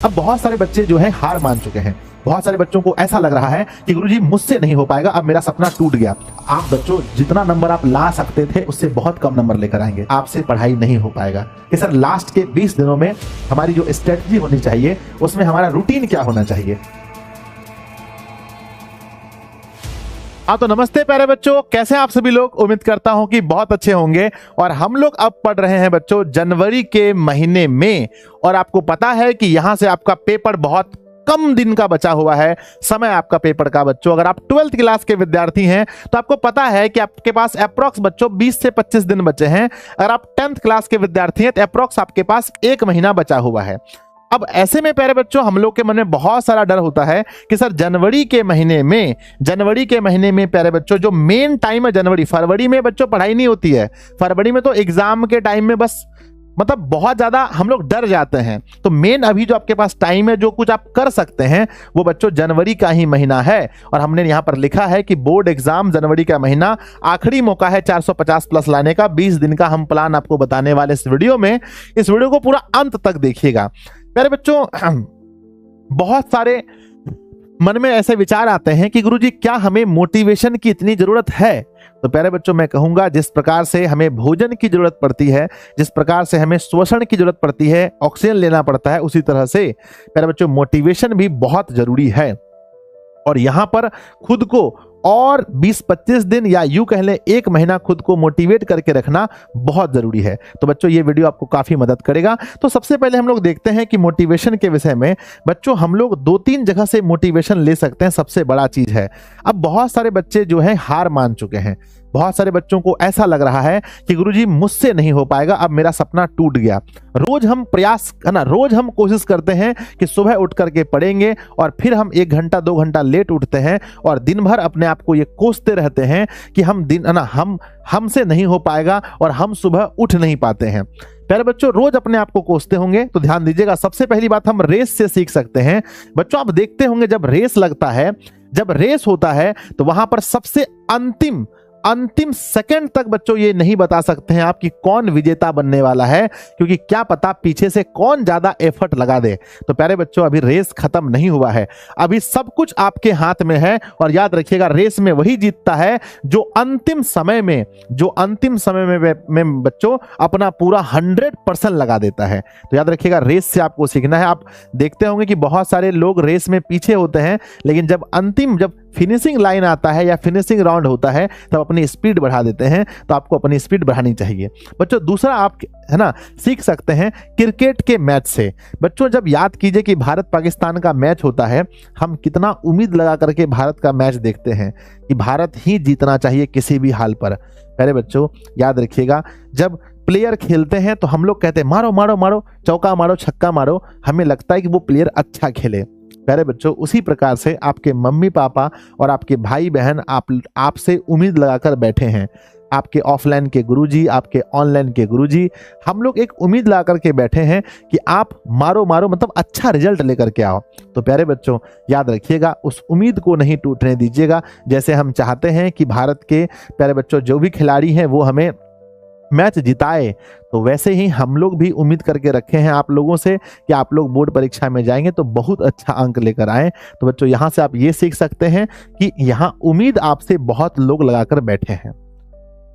अब बहुत सारे बच्चे जो है हार मान चुके हैं। बहुत सारे बच्चों को ऐसा लग रहा है कि गुरुजी मुझसे नहीं हो पाएगा, अब मेरा सपना टूट गया। आप बच्चों जितना नंबर आप ला सकते थे उससे बहुत कम नंबर लेकर आएंगे, आपसे पढ़ाई नहीं हो पाएगा। कि सर लास्ट के 20 दिनों में हमारी जो स्ट्रेटजी होनी चाहिए उसमें हमारा रूटीन क्या होना चाहिए। हाँ तो नमस्ते प्यारे बच्चों, कैसे हैं आप सभी लोग। उम्मीद करता हूं कि बहुत अच्छे होंगे। और हम लोग अब पढ़ रहे हैं बच्चों जनवरी के महीने में, और आपको पता है कि यहां से आपका पेपर बहुत कम दिन का बचा हुआ है, समय आपका पेपर का बच्चों। अगर आप 12th क्लास के विद्यार्थी हैं तो आपको पता है कि आपके पास अप्रॉक्स बच्चों 20 से 25 दिन बचे हैं। अगर आप 10th क्लास के विद्यार्थी हैं तो अप्रॉक्स आपके पास 1 महीना बचा हुआ है। अब ऐसे में प्यारे बच्चों हम लोग के मन में बहुत सारा डर होता है कि सर जनवरी के महीने में प्यारे बच्चों जो मेन टाइम है जनवरी, फरवरी में बच्चों पढ़ाई नहीं होती है। फरवरी में तो एग्जाम के टाइम में बस मतलब बहुत ज्यादा हम लोग डर जाते हैं। तो मेन अभी जो आपके पास टाइम है, जो कुछ आप कर सकते हैं वो बच्चों जनवरी का ही महीना है। और हमने यहाँ पर लिखा है कि बोर्ड एग्जाम जनवरी का महीना आखिरी मौका है 450 प्लस लाने का। 20 दिन का हम प्लान आपको बताने वाले इस वीडियो में। इस वीडियो को पूरा अंत तक देखिएगा प्यारे बच्चों। बहुत सारे मन में ऐसे विचार आते हैं कि गुरुजी क्या हमें मोटिवेशन की इतनी जरूरत है। तो प्यारे बच्चों मैं कहूंगा जिस प्रकार से हमें भोजन की जरूरत पड़ती है, जिस प्रकार से हमें श्वसन की जरूरत पड़ती है, ऑक्सीजन लेना पड़ता है, उसी तरह से प्यारे बच्चों मोटिवेशन भी बहुत जरूरी है। और यहां पर खुद को और 20-25 दिन या यूं कह लें 1 महीना खुद को मोटिवेट करके रखना बहुत जरूरी है। तो बच्चों ये वीडियो आपको काफी मदद करेगा। तो सबसे पहले हम लोग देखते हैं कि मोटिवेशन के विषय में बच्चों हम लोग 2-3 जगह से मोटिवेशन ले सकते हैं। सबसे बड़ा चीज है, अब बहुत सारे बच्चे जो हैं हार मान चुके हैं। बहुत सारे बच्चों को ऐसा लग रहा है कि गुरुजी मुझसे नहीं हो पाएगा, अब मेरा सपना टूट गया। रोज हम प्रयास है ना, रोज हम कोशिश करते हैं कि सुबह उठ करके पढ़ेंगे और फिर हम 1 घंटा 2 घंटा लेट उठते हैं और दिन भर अपने आप को ये कोसते रहते हैं कि हमसे नहीं हो पाएगा और हम सुबह उठ नहीं पाते हैं। प्यारे बच्चों रोज अपने आप को कोसते होंगे तो ध्यान दीजिएगा, सबसे पहली बात हम रेस से सीख सकते हैं। बच्चों आप देखते होंगे जब रेस लगता है, जब रेस होता है तो वहां पर सबसे अंतिम सेकंड तक बच्चों ये नहीं बता सकते हैं आप कि कौन विजेता बनने वाला है, क्योंकि क्या पता पीछे से कौन ज्यादा एफर्ट लगा दे। तो प्यारे बच्चों अभी रेस खत्म नहीं हुआ है, अभी सब कुछ आपके हाथ में है। और याद रखिएगा रेस में वही जीतता है जो अंतिम समय में बच्चों अपना पूरा 100% लगा देता है। तो याद रखिएगा रेस से आपको सीखना है। आप देखते होंगे कि बहुत सारे लोग रेस में पीछे होते हैं, लेकिन जब फिनिशिंग लाइन आता है या फिनिशिंग राउंड होता है तब अपनी स्पीड बढ़ा देते हैं। तो आपको अपनी स्पीड बढ़ानी चाहिए बच्चों। दूसरा आप है ना सीख सकते हैं क्रिकेट के मैच से। बच्चों जब याद कीजिए कि भारत पाकिस्तान का मैच होता है, हम कितना उम्मीद लगा करके भारत का मैच देखते हैं कि भारत ही जीतना चाहिए किसी भी हाल पर। पहले बच्चों याद रखिएगा जब प्लेयर खेलते हैं तो हम लोग कहते हैं मारो मारो मारो, चौका मारो, छक्का मारो, हमें लगता है कि वो प्लेयर अच्छा खेले। प्यारे बच्चों उसी प्रकार से आपके मम्मी पापा और आपके भाई बहन आपसे उम्मीद लगाकर बैठे हैं। आपके ऑफलाइन के गुरुजी, आपके ऑनलाइन के गुरुजी, हम लोग एक उम्मीद ला करके बैठे हैं कि आप मारो मारो मतलब अच्छा रिजल्ट लेकर के आओ। तो प्यारे बच्चों याद रखिएगा उस उम्मीद को नहीं टूटने दीजिएगा। जैसे हम चाहते हैं कि भारत के प्यारे बच्चों जो भी खिलाड़ी हैं वो हमें मैच जिताए, तो वैसे ही हम लोग भी उम्मीद करके रखे हैं आप लोगों से कि आप लोग बोर्ड परीक्षा में जाएंगे तो बहुत अच्छा अंक लेकर आए। तो बच्चों यहाँ से आप ये सीख सकते हैं कि यहाँ उम्मीद आपसे बहुत लोग लगाकर बैठे हैं।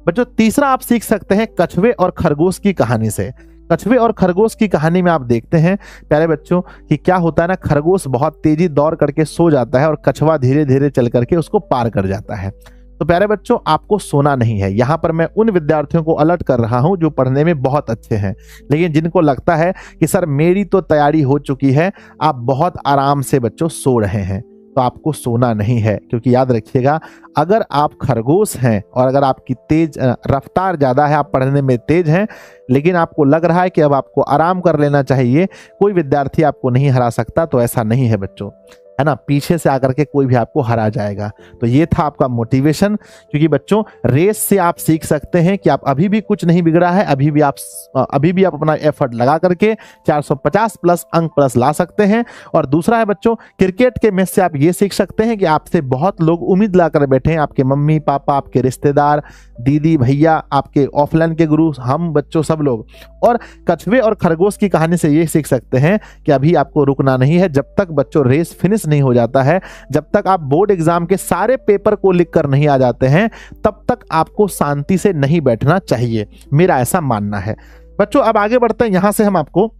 बच्चों तीसरा आप सीख सकते हैं कछुए और खरगोश की कहानी से। कछुए और खरगोश की कहानी में आप देखते हैं प्यारे बच्चों कि क्या होता है ना, खरगोश बहुत तेजी दौड़ करके सो जाता है और कछुआ धीरे धीरे चल करके उसको पार कर जाता है। तो प्यारे बच्चों आपको सोना नहीं है। यहां पर मैं उन विद्यार्थियों को अलर्ट कर रहा हूं जो पढ़ने में बहुत अच्छे हैं, लेकिन जिनको लगता है कि सर मेरी तो तैयारी हो चुकी है, आप बहुत आराम से बच्चों सो रहे हैं, तो आपको सोना नहीं है। क्योंकि याद रखिएगा अगर आप खरगोश हैं और अगर आपकी तेज रफ्तार ज्यादा है, आप पढ़ने में तेज हैं, लेकिन आपको लग रहा है कि अब आपको आराम कर लेना चाहिए, कोई विद्यार्थी आपको नहीं हरा सकता, तो ऐसा नहीं है बच्चों। है ना, पीछे से आकर के कोई भी आपको हरा जाएगा। तो ये था आपका मोटिवेशन, क्योंकि बच्चों रेस से आप सीख सकते हैं कि आप अभी भी कुछ नहीं बिगड़ा है, अभी भी आप अपना एफर्ट लगा करके 450 प्लस अंक प्लस ला सकते हैं। और दूसरा है बच्चों, क्रिकेट के मैच से आप ये सीख सकते हैं कि आपसे बहुत लोग उम्मीद ला कर बैठे हैं, आपके मम्मी पापा, आपके रिश्तेदार, दीदी भैया, आपके ऑफलाइन के गुरु, हम बच्चों सब लोग। और कछुए और खरगोश की कहानी से ये सीख सकते हैं कि अभी आपको रुकना नहीं है। जब तक बच्चों रेस फिनिश नहीं हो जाता है, जब तक आप बोर्ड एग्जाम के सारे पेपर को लिख कर नहीं आ जाते हैं, तब तक आपको शांति से नहीं बैठना चाहिए, मेरा ऐसा मानना है। बच्चों अब आगे बढ़ते हैं। यहां से हम आपको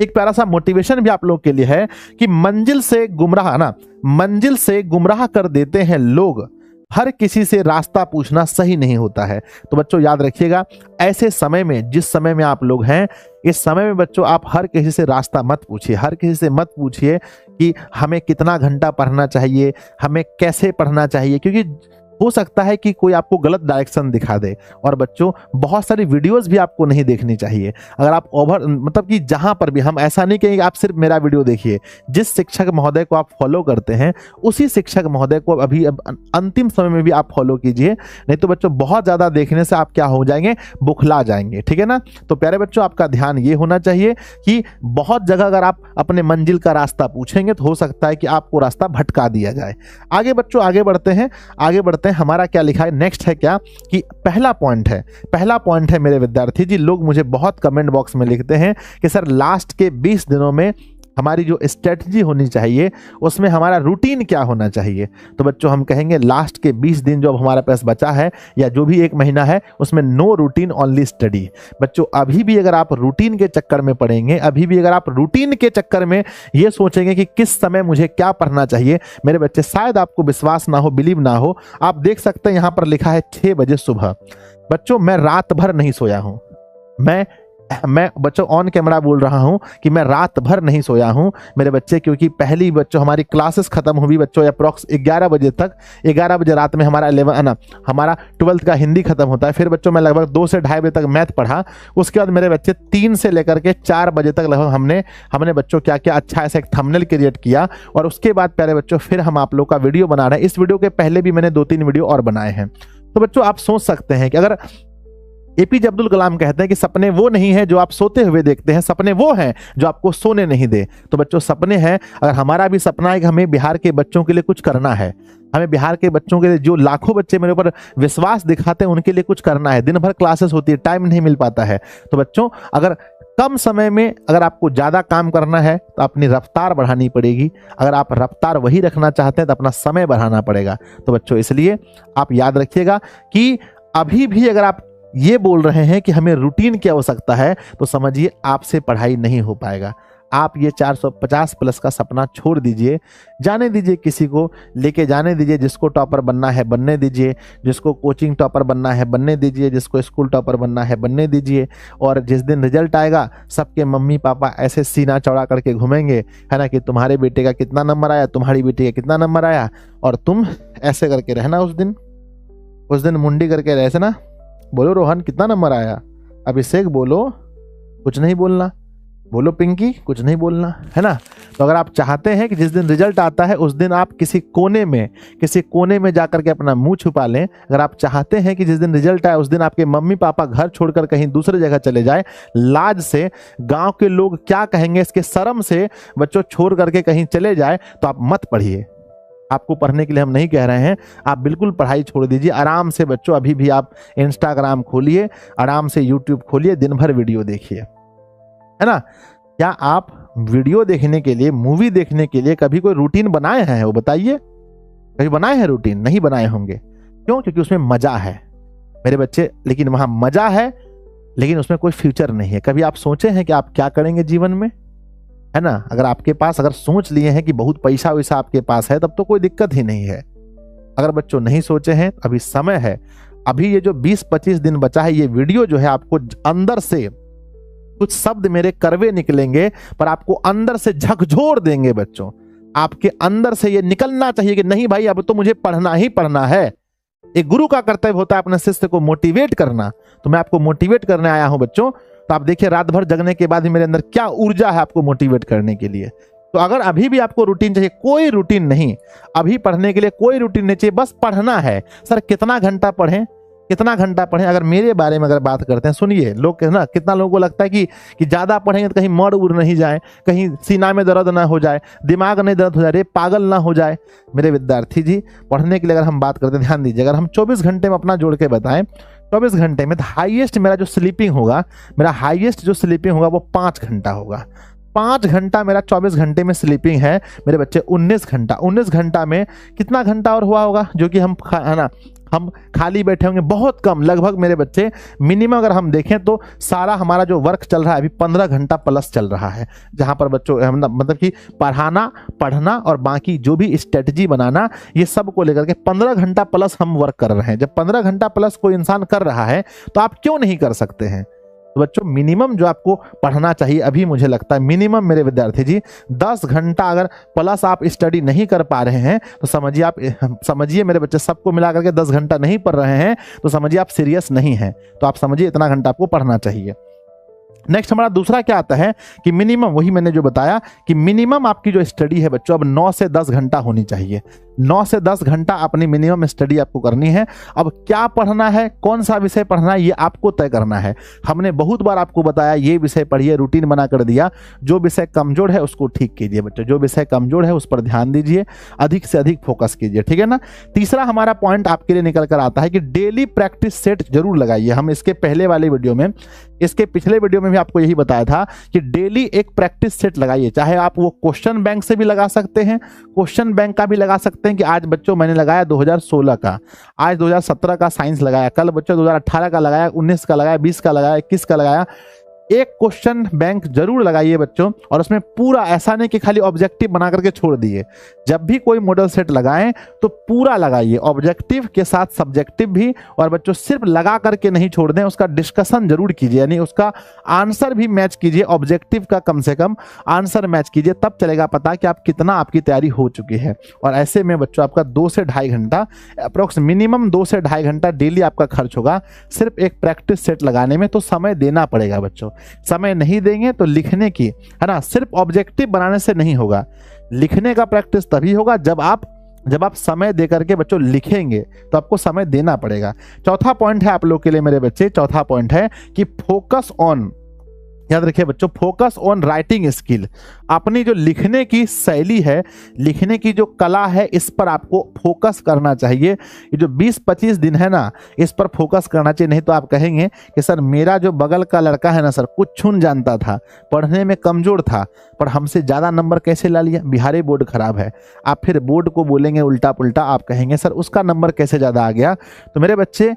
एक प्यारा सा मोटिवेशन भी आप लोग के लिए है कि मंजिल से गुमराह कर देते हैं लोग, हर किसी से रास्ता पूछना सही नहीं होता है। तो बच्चों याद रखिएगा, ऐसे समय में, जिस समय में आप लोग हैं, इस समय में बच्चों आप हर किसी से रास्ता मत पूछिए, हर किसी से मत पूछिए कि हमें कितना घंटा पढ़ना चाहिए, हमें कैसे पढ़ना चाहिए, क्योंकि हो सकता है कि कोई आपको गलत डायरेक्शन दिखा दे। और बच्चों बहुत सारी वीडियोस भी आपको नहीं देखनी चाहिए। अगर आप मतलब कि जहां पर भी, हम ऐसा नहीं कहेंगे आप सिर्फ मेरा वीडियो देखिए, जिस शिक्षक महोदय को आप फॉलो करते हैं उसी शिक्षक महोदय को अभी अंतिम समय में भी आप फॉलो कीजिए, नहीं तो बच्चों बहुत ज्यादा देखने से आप क्या हो जाएंगे, बुखला जाएंगे, ठीक है ना। तो प्यारे बच्चों आपका ध्यान ये होना चाहिए कि बहुत जगह अगर आप अपने मंजिल का रास्ता पूछेंगे तो हो सकता है कि आपको रास्ता भटका दिया जाए। आगे बच्चों आगे बढ़ते हैं। हमारा क्या लिखा है, नेक्स्ट है क्या कि पहला पॉइंट है मेरे विद्यार्थी जी, लोग मुझे बहुत कमेंट बॉक्स में लिखते हैं कि सर लास्ट के 20 दिनों में हमारी जो स्ट्रेटजी होनी चाहिए उसमें हमारा रूटीन क्या होना चाहिए। तो बच्चों हम कहेंगे लास्ट के 20 दिन जो हमारे पास बचा है या जो भी एक महीना है, उसमें नो रूटीन ओनली स्टडी। बच्चों अभी भी अगर आप रूटीन के चक्कर में पढ़ेंगे, अभी भी अगर आप रूटीन के चक्कर में ये सोचेंगे कि किस समय मुझे क्या पढ़ना चाहिए, मेरे बच्चे शायद आपको विश्वास ना हो, बिलीव ना हो, आप देख सकते हैं यहां पर लिखा है 6 बजे सुबह। बच्चों मैं रात भर नहीं सोया हूं, मैं बच्चों ऑन कैमरा बोल रहा हूं कि मैं रात भर नहीं सोया हूं मेरे बच्चे, क्योंकि पहली बच्चों हमारी क्लासेस खत्म हुई बच्चों अप्रॉक्स 11 बजे तक, 11 बजे रात में हमारा 12th का हिंदी खत्म होता है। फिर बच्चों मैं लगभग 2 से 2.5 बजे तक मैथ पढ़ा। उसके बाद मेरे बच्चे 3 से लेकर के 4 बजे तक लगभग हमने बच्चों क्या क्या अच्छा ऐसा एक थंबनेल क्रिएट किया। और उसके बाद प्यारे बच्चों फिर हम आप लोग का वीडियो बना रहे हैं। इस वीडियो के पहले भी मैंने 2-3 वीडियो और बनाए हैं। तो बच्चों आप सोच सकते हैं कि अगर एपीजे अब्दुल कलाम कहते हैं कि सपने वो नहीं है जो आप सोते हुए देखते हैं, सपने वो हैं जो आपको सोने नहीं दे। तो बच्चों सपने हैं, अगर हमारा भी सपना है कि हमें बिहार के बच्चों के लिए कुछ करना है, हमें बिहार के बच्चों के लिए, जो लाखों बच्चे मेरे ऊपर विश्वास दिखाते हैं उनके लिए कुछ करना है, दिन भर क्लासेस होती है, टाइम नहीं मिल पाता है। तो बच्चों अगर कम समय में अगर आपको ज्यादा काम करना है तो अपनी रफ्तार बढ़ानी पड़ेगी। अगर आप रफ्तार वही रखना चाहते हैं तो अपना समय बढ़ाना पड़ेगा। तो बच्चों इसलिए आप याद रखिएगा कि अभी भी अगर आप ये बोल रहे हैं कि हमें रूटीन की आवश्यकता है, तो समझिए आपसे पढ़ाई नहीं हो पाएगा। आप ये 450 प्लस का सपना छोड़ दीजिए, जाने दीजिए, किसी को लेके जाने दीजिए, जिसको टॉपर बनना है बनने दीजिए, जिसको कोचिंग टॉपर बनना है बनने दीजिए, जिसको स्कूल टॉपर बनना है बनने दीजिए। और जिस दिन रिजल्ट आएगा सबके मम्मी पापा ऐसे सीना चौड़ा करके घूमेंगे, है ना, कि तुम्हारे बेटे का कितना नंबर आया, तुम्हारी बेटी का कितना नंबर आया, और तुम ऐसे करके रहना। उस दिन मुंडी करके रहे ना, बोलो रोहन कितना नंबर आया, अभिषेक बोलो कुछ नहीं बोलना, बोलो पिंकी कुछ नहीं बोलना, है ना। तो अगर आप चाहते हैं कि जिस दिन रिजल्ट आता है उस दिन आप किसी कोने में जाकर के अपना मुंह छुपा लें, अगर आप चाहते हैं कि जिस दिन रिजल्ट आए उस दिन आपके मम्मी पापा घर छोड़कर कहीं दूसरी जगह चले जाए, लाज से, गांव के लोग क्या कहेंगे इसके शर्म से बच्चों छोड़ करके कहीं चले जाए, तो आप मत पढ़िए। आपको पढ़ने के लिए हम नहीं कह रहे हैं, आप बिल्कुल पढ़ाई छोड़ दीजिए। आराम से बच्चों अभी भी आप इंस्टाग्राम खोलिए, आराम से यूट्यूब खोलिए, दिन भर वीडियो देखिए, है ना। क्या आप वीडियो देखने के लिए, मूवी देखने के लिए कभी कोई रूटीन बनाए हैं, वो बताइए। कभी बनाए हैं रूटीन? नहीं बनाए होंगे। क्यों? क्योंकि उसमें मजा है मेरे बच्चे, लेकिन वहां मजा है लेकिन उसमें कोई फ्यूचर नहीं है। कभी आप सोचे हैं कि आप क्या करेंगे जीवन में, है ना। अगर आपके पास, अगर सोच लिए हैं कि बहुत पैसा वैसा आपके पास है, तब तो कोई दिक्कत ही नहीं है। अगर बच्चों नहीं सोचे हैं, अभी समय है। अभी ये जो 20-25 दिन बचा है, ये वीडियो जो है आपको अंदर से कुछ शब्द मेरे करवे निकलेंगे, पर आपको अंदर से झकझोर देंगे बच्चों। आपके अंदर से ये निकलना चाहिए कि नहीं भाई, अब तो मुझे पढ़ना ही पढ़ना है। एक गुरु का कर्तव्य होता है अपने शिष्य को मोटिवेट करना। तो मैं आपको मोटिवेट करने आया हूं बच्चों। तो आप देखिए रात भर जगने के बाद भी मेरे अंदर क्या ऊर्जा है आपको मोटिवेट करने के लिए। तो अगर अभी भी आपको रूटीन चाहिए, कोई रूटीन नहीं, अभी पढ़ने के लिए कोई रूटीन नहीं चाहिए, बस पढ़ना है। सर कितना घंटा पढ़ें, कितना घंटा पढ़ें? अगर मेरे बारे में अगर बात करते हैं, सुनिए लोग, ना कितना लोगों को लगता है कि ज़्यादा पढ़ेंगे तो कहीं मर उड़ नहीं जाए, कहीं सीना में दर्द ना हो जाए, दिमाग नहीं दर्द हो जाए, रे पागल ना हो जाए। मेरे विद्यार्थी जी, पढ़ने के लिए अगर हम बात करते हैं, ध्यान दीजिए, अगर हम 24 घंटे में अपना जोड़ के बताएं, 24 घंटे में हाईएस्ट मेरा जो स्लीपिंग होगा, मेरा हाईएस्ट जो स्लीपिंग होगा वो 5 घंटा होगा। 5 घंटा मेरा 24 घंटे में स्लीपिंग है मेरे बच्चे। 19 घंटा, 19 घंटा में कितना घंटा और हुआ होगा जो कि हम है ना, हम खाली बैठे होंगे? बहुत कम, लगभग मेरे बच्चे मिनिमम अगर हम देखें तो सारा हमारा जो वर्क चल रहा है अभी 15 घंटा प्लस चल रहा है, जहां पर बच्चों मतलब कि पढ़ाना, पढ़ना और बाकी जो भी स्ट्रेटजी बनाना, ये सब को लेकर के 15 घंटा प्लस हम वर्क कर रहे हैं। जब 15 घंटा प्लस कोई इंसान कर रहा है तो आप क्यों नहीं कर सकते हैं? तो बच्चों मिनिमम जो आपको पढ़ना चाहिए, अभी मुझे लगता है मिनिमम मेरे विद्यार्थी जी 10 घंटा अगर प्लस आप स्टडी नहीं कर पा रहे हैं तो समझिए, आप समझिए मेरे बच्चे, सबको मिला करके 10 घंटा नहीं पढ़ रहे हैं तो समझिए आप सीरियस नहीं हैं। तो आप समझिए इतना घंटा आपको पढ़ना चाहिए। नेक्स्ट हमारा दूसरा क्या आता है कि मिनिमम, वही मैंने जो बताया कि मिनिमम आपकी जो स्टडी है बच्चों अब 9 से 10 घंटा होनी चाहिए। 9 से 10 घंटा अपनी मिनिमम स्टडी आपको करनी है। अब क्या पढ़ना है, कौन सा विषय पढ़ना है, ये आपको तय करना है। हमने बहुत बार आपको बताया ये विषय पढ़िए, रूटीन बना कर दिया। जो विषय कमजोर है उसको ठीक कीजिए बच्चों, जो विषय कमजोर है उस पर ध्यान दीजिए, अधिक से अधिक फोकस कीजिए, ठीक है ना। तीसरा हमारा पॉइंट आपके लिए निकल कर आता है कि डेली प्रैक्टिस सेट जरूर लगाइए। हम इसके पहले वाले वीडियो में, इसके पिछले वीडियो में भी आपको यही बताया था कि डेली एक प्रैक्टिस सेट लगाइए। चाहे आप वो क्वेश्चन बैंक से भी लगा सकते हैं, क्वेश्चन बैंक का भी लगा सकते हैं कि आज बच्चों मैंने लगाया 2016 का, आज 2017 का साइंस लगाया, कल बच्चों 2018 का लगाया, 19 का लगाया, 20 का लगाया, 21 का लगाया। एक क्वेश्चन बैंक जरूर लगाइए बच्चों, और उसमें पूरा, ऐसा नहीं कि खाली ऑब्जेक्टिव बना करके छोड़ दिए। जब भी कोई मॉडल सेट लगाएं तो पूरा लगाइए, ऑब्जेक्टिव के साथ सब्जेक्टिव भी। और बच्चों सिर्फ लगा करके नहीं छोड़ दें, उसका डिस्कशन जरूर कीजिए, यानी उसका आंसर भी मैच कीजिए, ऑब्जेक्टिव का कम से कम आंसर मैच कीजिए, तब चलेगा पता कि आप कितना आपकी तैयारी हो चुकी है। और ऐसे में बच्चों आपका 2 से ढाई घंटा अप्रोक्स, मिनिमम 2 से ढाई घंटा डेली आपका खर्च होगा सिर्फ एक प्रैक्टिस सेट लगाने में। तो समय देना पड़ेगा बच्चों, समय नहीं देंगे तो लिखने की, है ना, सिर्फ ऑब्जेक्टिव बनाने से नहीं होगा। लिखने का प्रैक्टिस तभी होगा जब आप समय दे करके बच्चों लिखेंगे, तो आपको समय देना पड़ेगा। चौथा पॉइंट है आप लोग के लिए मेरे बच्चे, चौथा पॉइंट है कि फोकस ऑन, याद रखिए बच्चों, फोकस ऑन राइटिंग स्किल। अपनी जो लिखने की शैली है, लिखने की जो कला है, इस पर आपको फोकस करना चाहिए। ये जो 20-25 दिन है ना, इस पर फोकस करना चाहिए। नहीं तो आप कहेंगे कि सर मेरा जो बगल का लड़का है ना सर, कुछ छून जानता था, पढ़ने में कमजोर था, पर हमसे ज़्यादा नंबर कैसे ला लिया? बिहारी बोर्ड खराब है। आप फिर बोर्ड को बोलेंगे उल्टा पुल्टा, आप कहेंगे सर उसका नंबर कैसे ज़्यादा आ गया। तो मेरे बच्चे,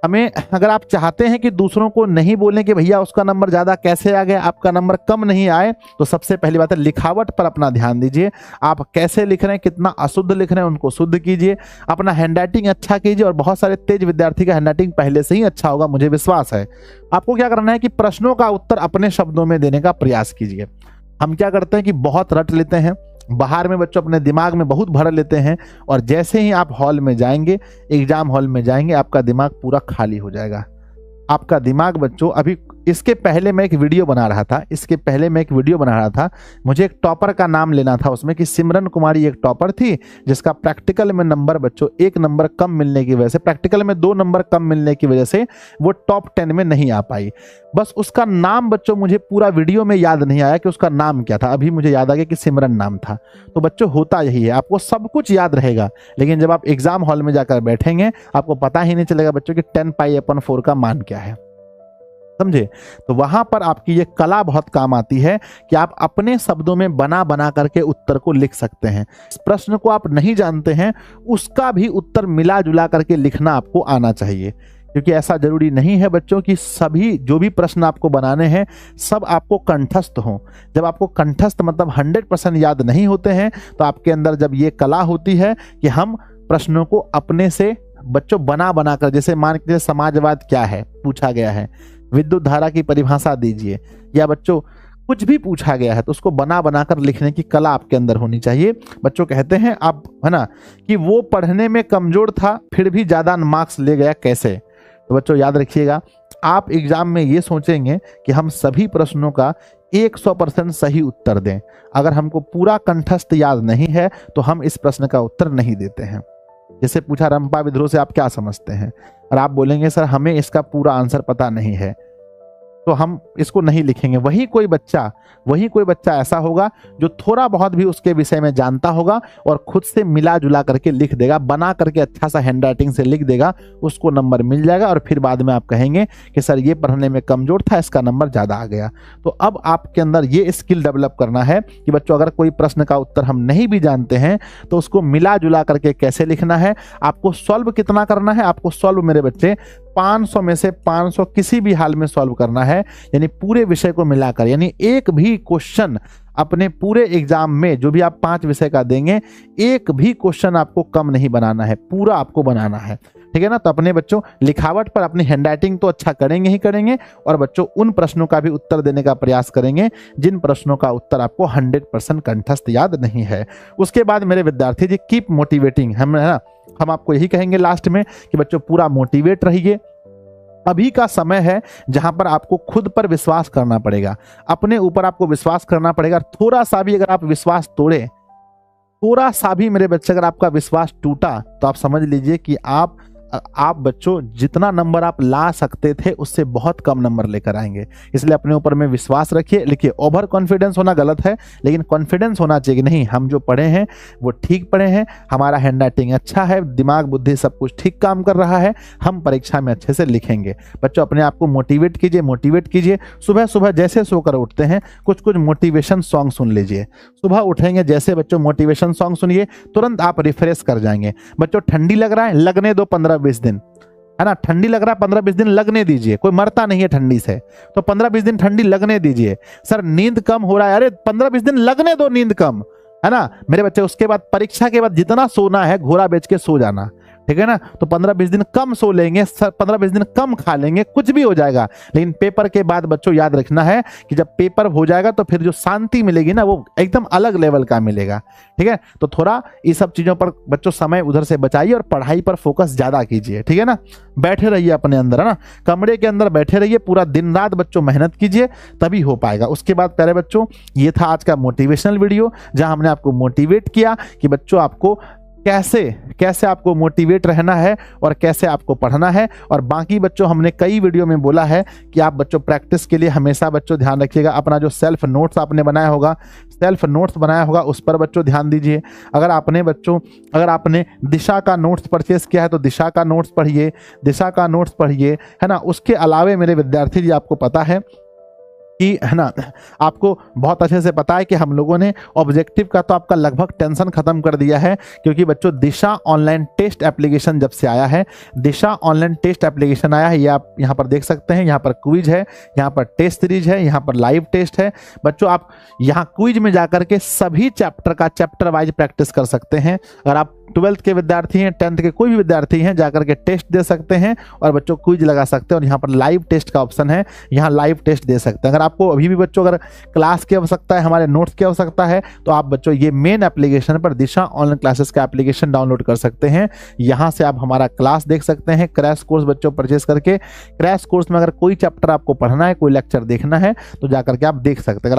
हमें, अगर आप चाहते हैं कि दूसरों को नहीं बोलें कि भैया उसका नंबर ज़्यादा कैसे आ गया, आपका नंबर कम नहीं आए, तो सबसे पहली बात है लिखावट पर अपना ध्यान दीजिए। आप कैसे लिख रहे हैं, कितना अशुद्ध लिख रहे हैं, उनको शुद्ध कीजिए। अपना हैंडराइटिंग अच्छा कीजिए, और बहुत सारे तेज विद्यार्थी का हैंडराइटिंग पहले से ही अच्छा होगा, मुझे विश्वास है। आपको क्या करना है कि प्रश्नों का उत्तर अपने शब्दों में देने का प्रयास कीजिए। हम क्या करते हैं कि बहुत रट लेते हैं, बाहर में बच्चों अपने दिमाग में बहुत भर लेते हैं, और जैसे ही आप हॉल में जाएंगे, एग्जाम हॉल में जाएंगे, आपका दिमाग पूरा खाली हो जाएगा। आपका दिमाग बच्चों, अभी इसके पहले मैं एक वीडियो बना रहा था, मुझे एक टॉपर का नाम लेना था उसमें, कि सिमरन कुमारी एक टॉपर थी जिसका प्रैक्टिकल में नंबर बच्चों 1 नंबर कम मिलने की वजह से, प्रैक्टिकल में 2 नंबर कम मिलने की वजह से वो टॉप 10 में नहीं आ पाई। बस उसका नाम बच्चों मुझे पूरा वीडियो में याद नहीं आया कि उसका नाम क्या था, अभी मुझे याद आ गया कि सिमरन नाम था। तो बच्चों होता यही है, आपको सब कुछ याद रहेगा, लेकिन जब आप एग्जाम हॉल में जाकर बैठेंगे आपको पता ही नहीं चलेगा बच्चों कि 10π/4 का मान क्या है, समझे। तो वहां पर आपकी ये कला बहुत काम आती है कि आप अपने शब्दों में बना बना करके उत्तर को लिख सकते हैं। इस प्रश्न को आप नहीं जानते हैं, उसका भी उत्तर मिला जुला करके लिखना आपको आना चाहिए, क्योंकि ऐसा जरूरी नहीं है बच्चों कि सभी जो भी प्रश्न आपको बनाने हैं सब आपको कंठस्थ हों। जब आपको कंठस्थ मतलब 100% याद नहीं होते हैं, तो आपके अंदर जब ये कला होती है कि हम प्रश्नों को अपने से बच्चों बना बना कर, जैसे मान के समाजवाद क्या है पूछा गया है, विद्युत धारा की परिभाषा दीजिए, या बच्चों कुछ भी पूछा गया है तो उसको बना बना कर लिखने की कला आपके अंदर होनी चाहिए। बच्चों कहते हैं आप, है ना, कि वो पढ़ने में कमजोर था फिर भी ज्यादा मार्क्स ले गया कैसे। तो बच्चों याद रखिएगा, आप एग्जाम में ये सोचेंगे कि हम सभी प्रश्नों का 100% सही उत्तर दें। अगर हमको पूरा कंठस्थ याद नहीं है तो हम इस प्रश्न का उत्तर नहीं देते हैं। जैसे पूछा रंपा विद्रोह से आप क्या समझते हैं, और आप बोलेंगे सर हमें इसका पूरा आंसर पता नहीं है, तो हम इसको नहीं लिखेंगे। वही कोई बच्चा ऐसा होगा जो थोड़ा बहुत भी उसके विषय में जानता होगा और खुद से मिला जुला करके लिख देगा, बना करके अच्छा सा हैंडराइटिंग से लिख देगा, उसको नंबर मिल जाएगा। और फिर बाद में आप कहेंगे कि सर ये पढ़ने में कमजोर था, इसका नंबर ज़्यादा आ गया। तो अब आपके अंदर ये स्किल डेवलप करना है कि बच्चों अगर कोई प्रश्न का उत्तर हम नहीं भी जानते हैं तो उसको मिला जुला करके कैसे लिखना है। आपको सॉल्व कितना करना है, आपको सॉल्व मेरे बच्चे 500 में से 500 किसी भी हाल में सॉल्व करना है, यानी पूरे विषय को मिलाकर। यानी एक भी क्वेश्चन अपने पूरे एग्जाम में जो भी आप 5 विषय का देंगे, एक भी क्वेश्चन आपको कम नहीं बनाना है, पूरा आपको बनाना है, ठीक है ना। तो अपने बच्चों लिखावट पर अपनी हैंडराइटिंग तो अच्छा करेंगे ही करेंगे, और बच्चों उन प्रश्नों का भी उत्तर देने का प्रयास करेंगे जिन प्रश्नों का उत्तर आपको 100% कंठस्थ याद नहीं है। उसके बाद मेरे विद्यार्थी जी कीप मोटिवेटिंग, हम आपको यही कहेंगे लास्ट में कि बच्चों पूरा मोटिवेट रहिए। अभी का समय है जहां पर आपको खुद पर विश्वास करना पड़ेगा, अपने ऊपर आपको विश्वास करना पड़ेगा। थोड़ा सा भी अगर आप विश्वास तोड़े, थोड़ा सा भी मेरे बच्चे अगर आपका विश्वास टूटा, तो आप समझ लीजिए कि आप बच्चों जितना नंबर आप ला सकते थे उससे बहुत कम नंबर लेकर आएंगे। इसलिए अपने ऊपर में विश्वास रखिए। लिखिए ओवर कॉन्फिडेंस होना गलत है, लेकिन कॉन्फिडेंस होना चाहिए कि नहीं हम जो पढ़े हैं वो ठीक पढ़े हैं, हमारा हैंडराइटिंग अच्छा है, दिमाग बुद्धि सब कुछ ठीक काम कर रहा है, हम परीक्षा में अच्छे से लिखेंगे। बच्चों अपने आप को मोटिवेट कीजिए। सुबह सुबह जैसे सोकर उठते हैं कुछ मोटिवेशन सॉन्ग सुन लीजिए। सुबह उठेंगे जैसे बच्चों मोटिवेशन सॉन्ग सुनिए, तुरंत आप रिफ्रेश कर जाएंगे। बच्चों ठंडी लग रहा है, लगने दो 15-20 दिन, है ना। ठंडी लग रहा है 15-20 दिन लगने दीजिए, कोई मरता नहीं है ठंडी से, तो 15-20 दिन ठंडी लगने दीजिए। सर नींद कम हो रहा है, अरे 15-20 दिन लगने दो नींद कम, है ना मेरे बच्चे। उसके बाद परीक्षा के बाद जितना सोना है घोड़ा बेच के सो जाना, ठीक है ना। तो 15-20 दिन कम सो लेंगे, 15-20 दिन कम खा लेंगे, कुछ भी हो जाएगा, लेकिन पेपर के बाद बच्चों याद रखना है कि जब पेपर हो जाएगा तो फिर जो शांति मिलेगी ना वो एकदम अलग लेवल का मिलेगा, ठीक है। तो थोड़ा ये सब चीजों पर बच्चों समय उधर से बचाइए और पढ़ाई पर फोकस ज्यादा कीजिए, ठीक है ना। बैठे रहिए अपने अंदर, है ना, कमरे के अंदर बैठे रहिए, पूरा दिन रात बच्चों मेहनत कीजिए, तभी हो पाएगा। उसके बाद प्यारे बच्चों ये था आज का मोटिवेशनल वीडियो, जहां हमने आपको मोटिवेट किया कि बच्चों आपको कैसे आपको मोटिवेट रहना है और कैसे आपको पढ़ना है। और बाकी बच्चों हमने कई वीडियो में बोला है कि आप बच्चों प्रैक्टिस के लिए हमेशा बच्चों ध्यान रखिएगा, अपना जो सेल्फ नोट्स आपने बनाया होगा उस पर बच्चों ध्यान दीजिए। अगर आपने दिशा का नोट्स परचेस किया है तो दिशा का नोट्स पढ़िए, है ना। उसके अलावे मेरे विद्यार्थी जी आपको पता है कि, है ना, आपको बहुत अच्छे से पता है कि हम लोगों ने ऑब्जेक्टिव का तो आपका लगभग टेंशन खत्म कर दिया है, क्योंकि बच्चों दिशा ऑनलाइन टेस्ट एप्लीकेशन जब से आया है, दिशा ऑनलाइन टेस्ट एप्लीकेशन आया है, ये आप यहाँ पर देख सकते हैं। यहाँ पर क्विज है, यहाँ पर टेस्ट सीरीज है, यहाँ पर लाइव टेस्ट है। बच्चों आप यहाँ क्विज में जाकर के सभी चैप्टर वाइज प्रैक्टिस कर सकते हैं। अगर आप 12th के विद्यार्थी हैं, 10th के कोई भी विद्यार्थी हैं, जाकर के टेस्ट दे सकते हैं और बच्चों क्विज लगा सकते हैं। और यहाँ पर लाइव टेस्ट का ऑप्शन है, यहाँ लाइव टेस्ट दे सकते हैं। अगर आपको अभी भी बच्चों अगर क्लास की आवश्यकता है, हमारे नोट्स की आवश्यकता है, तो आप बच्चों ये मेन एप्लीकेशन पर दिशा ऑनलाइन क्लासेस का एप्लीकेशन डाउनलोड कर सकते हैं। यहाँ से आप हमारा क्लास देख सकते हैं, क्रैश कोर्स बच्चों परचेस करके। क्रैश कोर्स में अगर कोई चैप्टर आपको पढ़ना है, कोई लेक्चर देखना है, तो जाकर के आप देख सकते हैं,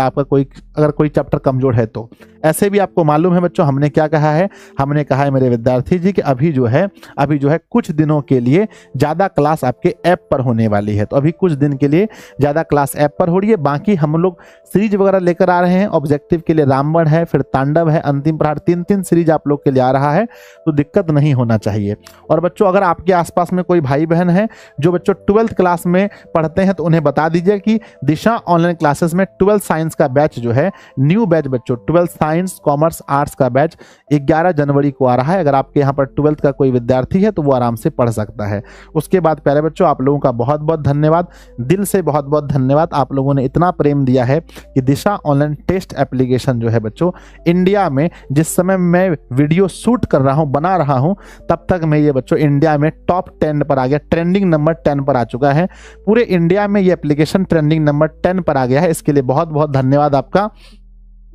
अगर कोई चैप्टर कमजोर है तो। ऐसे भी आपको मालूम है बच्चों हमने क्या कहा है, हमने कहा है मेरे विद्यार्थी जी कि अभी जो है कुछ दिनों के लिए ज्यादा क्लास आपके ऐप पर होने वाली है। तो अभी कुछ दिन के लिए ज्यादा क्लास ऐप पर हो रही है। बाकी हम लोग सीरीज वगैरह लेकर आ रहे हैं। ऑब्जेक्टिव के लिए रामबाण है, फिर तांडव है, अंतिम प्रहार, 3 सीरीज आप लोग के लिए आ रहा है, तो दिक्कत नहीं होना चाहिए। और बच्चों अगर आपके आसपास में कोई भाई बहन है जो बच्चों 12th क्लास में पढ़ते हैं, तो उन्हें बता दीजिए कि दिशा ऑनलाइन क्लासेस में 12th साइंस का बैच जो है, न्यू बैच बच्चों 12th साइंस कॉमर्स आर्ट्स का बैच 11 जनवरी को आ रहा है। अगर आपके यहाँ पर 12th का कोई विद्यार्थी है तो वो आराम से पढ़ सकता है। उसके बाद प्यारे बच्चों आप लोगों का बहुत बहुत धन्यवाद, दिल से बहुत बहुत धन्यवाद। आप लोगों ने इतना प्रेम दिया है कि दिशा ऑनलाइन टेस्ट एप्लीकेशन जो है बच्चों इंडिया में, जिस समय मैं वीडियो शूट कर रहा हूं, बना रहा हूं, तब तक मैं ये बच्चों इंडिया में टॉप 10 पर आ गया, ट्रेंडिंग नंबर 10 पर आ चुका है। पूरे इंडिया में ये एप्लीकेशन ट्रेंडिंग नंबर 10 पर आ गया है। इसके लिए बहुत बहुत धन्यवाद आपका।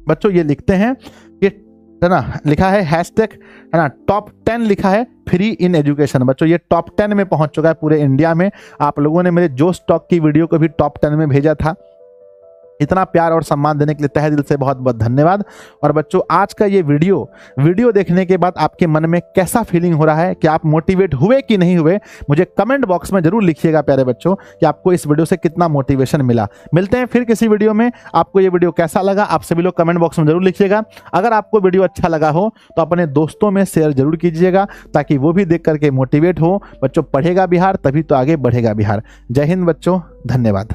बच्चों ये लिखते हैं कि है ना, लिखा है हैशटैग, है ना, टॉप 10 लिखा है फ्री इन एजुकेशन। बच्चों ये टॉप 10 में पहुंच चुका है पूरे इंडिया में। आप लोगों ने मेरे जोश टॉक की वीडियो को भी टॉप 10 में भेजा था। इतना प्यार और सम्मान देने के लिए तहे दिल से बहुत बहुत धन्यवाद। और बच्चों आज का ये वीडियो देखने के बाद आपके मन में कैसा फीलिंग हो रहा है, कि आप मोटिवेट हुए कि नहीं हुए, मुझे कमेंट बॉक्स में जरूर लिखिएगा प्यारे बच्चों, कि आपको इस वीडियो से कितना मोटिवेशन मिला। मिलते हैं फिर किसी वीडियो में। आपको ये वीडियो कैसा लगा आप सभी लोग कमेंट बॉक्स में जरूर लिखिएगा। अगर आपको वीडियो अच्छा लगा हो तो अपने दोस्तों में शेयर जरूर कीजिएगा, ताकि वो भी देख करके मोटिवेट हो। बच्चों पढ़ेगा बिहार तभी तो आगे बढ़ेगा बिहार। जय हिंद बच्चों, धन्यवाद।